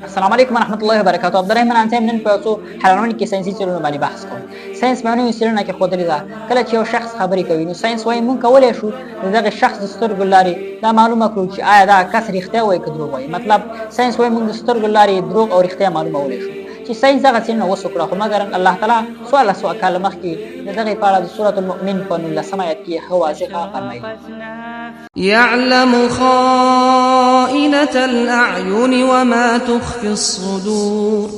السلام علیکم ورحمۃ اللہ وبرکاتہ. عبدالرحمن انصاری نن په څو حیرانونکي کې ساينسي څیړنو باندې بحث کوم. ساينس په نوې څیړنه کې ښودلې ده کله چې یو شخص خبرې کوي نو ساينس وايي موږ کولی شو د دغه شخص د سترګو لارې دا معلومه کړو چې آیا دا کس رښتیا وایي که دروغ وایي. مطلب ساينس وايي موږ د سترګو لارې دروغ او رښتیا معلومولی شو. چې ساينس دغه څیړنه وکړه خو مګر الله تعالی 1400 کاله مخکې د دغې په اړه د سورة المؤمن په 19 آیت کې ښه واضحه فرمایي: يعلم خائنة الأعين وما تخفي الصدور.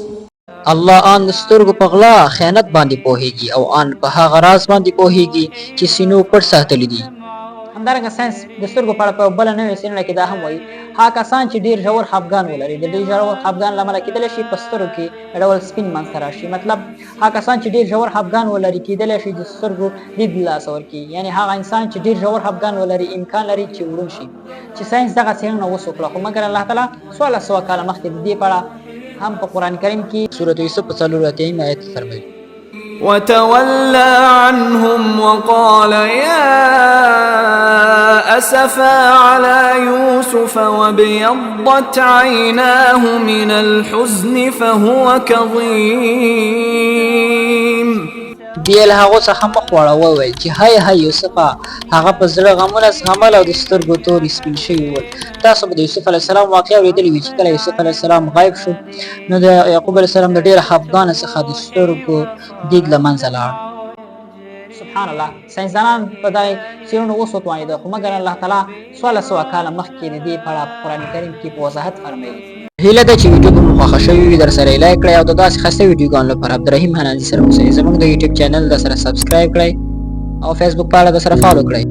الله ان سترګو په غلا خیانت باندې پوهیږي او ان په هغه راز باندې پوهیږي چې سينو پټ ساتل دي. همدارنګه ساينس د سترګو په اړه په بله نوې څیړنه کې دا هم وایي هغه کسان چې ډېر ژور خفګان ولري د ډېر ژور خفګان له امله کیدلی شي په سترګو کې ډول سپین منځته راشي. مطلب هغه کسان چې ډېر ژور خفګان ولري کیدلی شي د سترګو لید له لاسه ورکړي. یعنې هغه انسان چې ډېر ژور خفګان ولري امکان لري چې وړوند شي. چې ساينس دغه څیړنه وکړه خو مګر الله تعالی 1400 کاله مخکې د دې په اړه هم په قرآن کریم کې سورة یوسف په 4 آیت فرمایي: وتولى عنهم وقال يا أسفا على يوسف وابيضت عيناه من الحزن فهو كظيم. دی له هغه څخه مخ واړه وویل چې هاي هاي یوسفه هغه په زړه غمونه زغمل او د سترګو تورې سپین شوي ول. تاسو به د یوسف علیه السلام واقعه اورېدلې وي چې کله یوسف علیه السلام غایب شو نو د یعقوب علیه السلام د ډېره خفګانه څخه د سترګو دید له منځه لاړ. سبحان الله. ساينسدانان په دغه څیړنو وسوتوانېده خو مګر الله تعالی 1400 کاله مخکې د دې په اړه په قرآن کریم کې په وضاحت فرمایي. هیله ده چې ویډیو مو خوښه شوې وي، در سره یې لایک کړئ او د داسې ښایسته ویډیوګانو لپاره عبدالرحیم حنانزي سره اوسئ. زموږ د یوټیوب چینل در سره سبسکرایب کړئ او فیسبوک پاڼه در سره فالو کړئ.